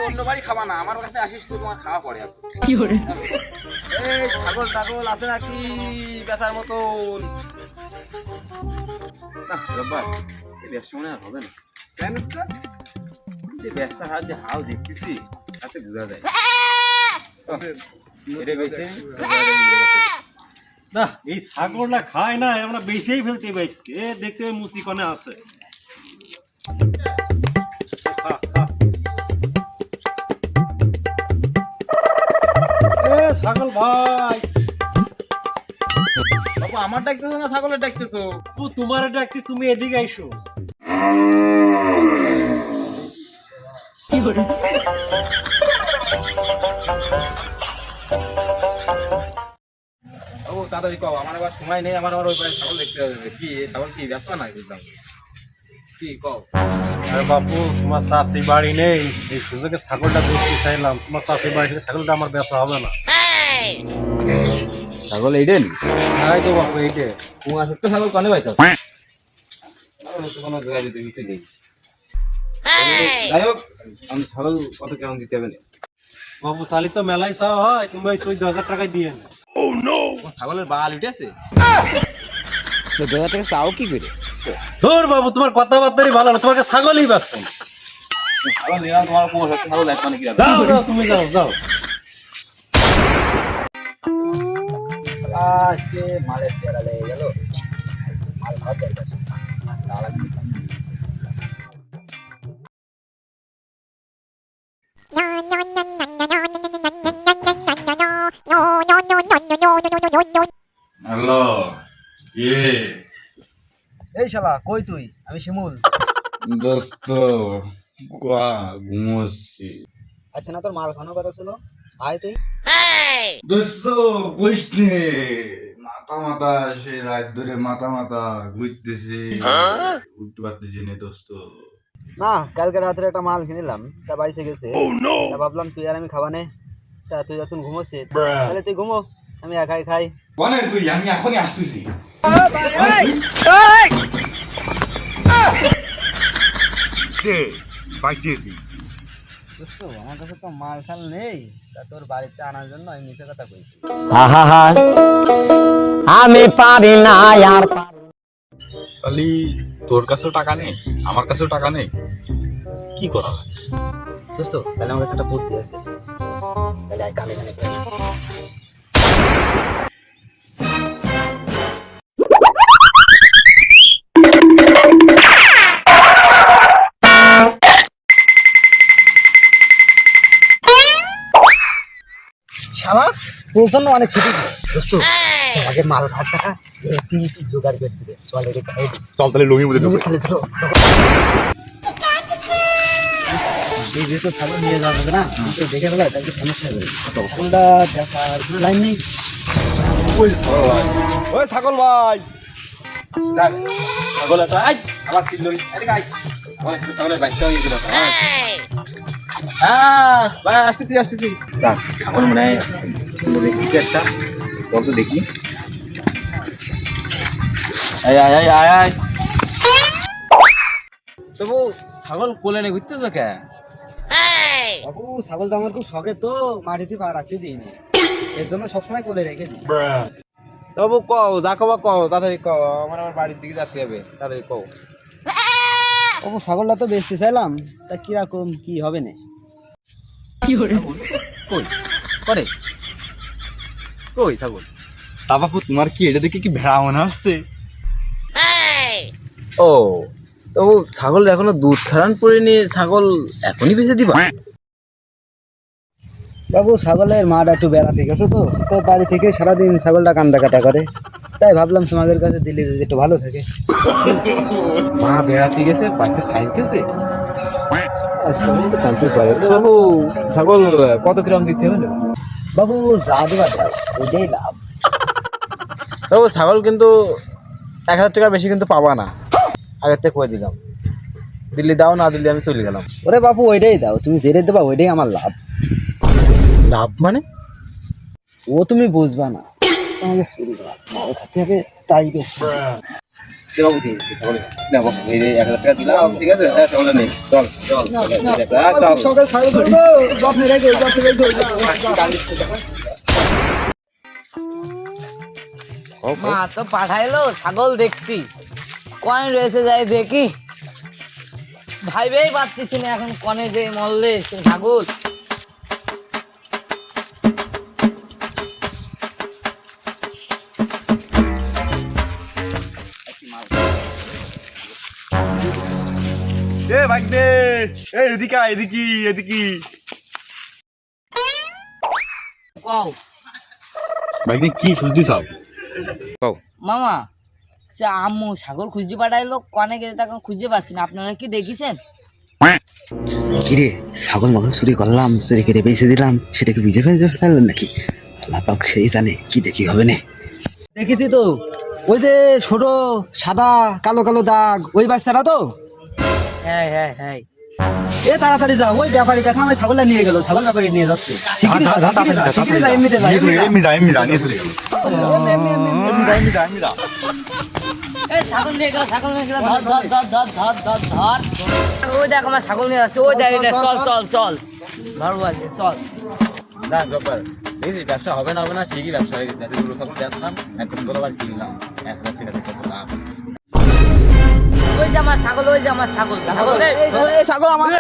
অন্য বাড়ি খাবা না, আমার কাছে আসিস তো, তোমার খাওয়া পড়ে। এই ছাগল টাগল আছে নাকি বেচার মতন? না রব্বার, এই ব্যবসা মনে আর হবে না। কেন এই ব্যবসা হাত যে হাল দেখতেছি তাতে বোঝা যায়। এটা বেশি না, এই ছাগলটা খায় না, আমরা বেঁচেই ফেলতে পাইছি। এ দেখতে মুসি কনে আছে। ছাগল ভাই, বাবু আমার ডাকতেছো না ছাগলের ডাকতেছো? তোমার ডাকতে, তুমি এদিকে আইসো। ও তাড়াতাড়ি কও, আমার আবার সময় নেই, আমার আবার ওই পাশে ছাগল দেখতে হবে। কি ছাগল কি ব্যবসা নাই বুঝলাম, কি কও? আরে বাপু, তোমার চাষি বাড়ি নেই, এই সুযোগে ছাগলটা বেচতে চাইলাম। তোমার চাষি বাড়ি থেকে ছাগলটা আমার বেচা হবে না। ছাগল এইডেন? তাই তো বাপু, এইটে তোমার সত্য ছাগল কানে পাইছো? কোনো জায়গা দিতে কিছু নেই। যাই হোক, আমি ছাগল কত কেমন দিতে হবে না? বাপু, চালি তো মেলাই চাওয়া হয়, তুমি ওই 14,000 টাকায় দিয়ে না। ছাগলের বাল উঠেছে? 14,000 টাকা চাও কি করে? ধর বাবু, তোমার কথাবার্তাই ভালো না, তোমাকে ছাগলই বেচতাম। ছাগল নিলাম, তোমার কোনো ছাগল দেখবা নাকি? যাও, তুমি যাও যাও। আজকে মালের পেয়ারা লেগে গেল, মাল খাওয়ার দরকার। হ্যালো, কে? এই শালা কই তুই? আমি শিমুল। দোস্ত, ঘুমোচ্ছি। আচ্ছা না, তোর মাল খাওয়ানোর কথা ছিল, আয় তুই। দোস্ত কইস নে, মাথা মাথা সে রাত ধরে মাথা ঘুরতেছে, উঠতে পারতেছি না দোস্ত। না, কালকে রাত্রে একটা মাল কিনিলাম, তা বাইসে গেছে। তা ভাবলাম তুই আর আমি খাবানে, তা তুই যখন ঘুমোচ্ছিস তাহলে তুই ঘুমো, আমি একাই খাই। বলে তুই, আমি এখনই আসতেছি। দোস্ত, আমার কাছে তো মাল খাল নেই, তা তোর বাড়িতে আনার জন্য আমি মিছে কথা কইছি। আমি পারি না আর তাহলে তোর কাছেও টাকা নেই, আমার কাছেও টাকা নেই, কি করা হয়? দোস্ত, তাহলে আমার কাছে একটা বুদ্ধি আছে, তাহলে আয় কানে কানে কই। শালা, তোর জন্য অনেক ছুটি দোস্ত। আগে মাল ভাত টাকা তুই জোগাড় করে দিবে। চল রে, খাই চল তাহলে লুঙ্গির মধ্যে ঢুকে। খালি ধরো। এই যে তো ছাগল নিয়ে যাওয়া যাবে না, তো দেখে ফেলা, তাই সমস্যা হবে। ছাগলটা বেচার কোনো লাইন নেই। ওই ছাগল ভাই, যাক ছাগল একটা আই আবার তিনজন এদিকে আই। আমার একটু ছাগলের বাচ্চা হয়ে গেল। হ্যাঁ ভাই, আসতেছি। যাক ছাগল মনে হয় দেখি একটা, চল তো দেখি। আয় তবু ছাগল কোলে নিয়ে ঘুরতেছো কে? বাবু, ছাগলটা আমার খুব শখের, তো মাটিতে পা রাখতে দিইনি, এর জন্য সবসময় কোলে রেখে দিই। তবু কও, যা কবা কও, তাড়াতাড়ি কও, আমার বাড়ির দিকে যেতে হবে, তাড়াতাড়ি কও। বাবু, ছাগলটা তো বেচতে চাইলাম, তা কিরকম কি হবে না? কই ছাগল? তা বাপু, তোমার কি এটা দেখে কি ভেড়া মনে হচ্ছে? ও তবু ছাগল এখনো দুধ ছাড়ান পড়েনি, ছাগল এখনই বেঁচে দিবা? বাবু, ছাগলের মাটা একটু বেড়াতে গেছে, তো তাই বাড়ি থেকে সারাদিন ছাগলটা কান্দা কাটা করে, তাই ভাবলাম তোমাদের কাছে দিলে যে একটু ভালো থাকে। মা বেড়াতে গেছে, বাচ্চা খাইতেছে, বাবু ছাগল কত কিরম দিতে হলো? বাবু, যা দেবা দাও, ওইটাই লাভ। তবু ছাগল কিন্তু 1,000 টাকার বেশি কিন্তু পাবা না, আগের থেকে কয়ে দিলাম। দিল্লি দাও, না দিল্লি আমি চলে গেলাম। ওরে বাবু, ওইটাই দাও, তুমি যেটা দেবা ওইটাই আমার লাভ। লাভ মানে? ও তুমি বুঝবা না, সঙ্গে শুরু করা, মাল খাতে হবে, তাই বেশ। বাবু দিয়ে ছাগল নেবো এই যে 1000 টাকা দিলাম ঠিক আছে ছাগল নেই চল চল চল সকাল ছাগল ধরবো যত্নে রেখে মা তো পাঠাইলো ছাগল দেখতি কনে রয়েছে যাই দেখি ভাইবেই পারতেছি না এখন কনে যে মরলে সে ছাগল এ ভাগ্নে এই এদিকে আয়, এদিকে কও ভাগ্নে কি খুঁজতে চাও? মামা আচ্ছা আম্মু ছাগল খুঁজতে পাঠাইলো কনে গেছে তখন খুঁজতে পারছি না আপনারা কি দেখেছেন কিরে ছাগল মাগল চুরি করলাম, চুরি করে বেঁচে দিলাম, সেটাকে বুঝে ফেললেন নাকি? আল্লাহ পাক সেই জানে কি দেখি হবে না। দেখেছি তো ওই যে ছোট সাদা কালো কালো দাগ, ওই বাচ্চারা তো। হ্যাঁ হ্যাঁ হ্যাঁ এ তাড়াতাড়ি যা, ওই ব্যাপারী দেখা আমার ছাগলটা নিয়ে গেল, ছাগল ব্যাপারী নিয়ে যাচ্ছে। শিগগিরই যা, এমনিতে যা, এমনি যা নিয়ে চলে গেল। এই ছাগল নিয়ে গেল ছাগল নিয়ে গেল ধর ধর ধর ধর ধর ধর ধর ওই দেখ আমার ছাগল নিয়ে আসছে ওই দেখ এটা চল চল চল ধরবো আজকে চল না জব্বার দেখছি ব্যবসা হবে না ঠিকই ব্যবসা হয়ে গেছে এতগুলো ছাগল বেচলাম এখন গতবার কিনলাম 1000 টাকা দিয়ে কত লাভ ওই যে আমার ছাগল ওই যে আমার ছাগল ছাগল ছাগল আমার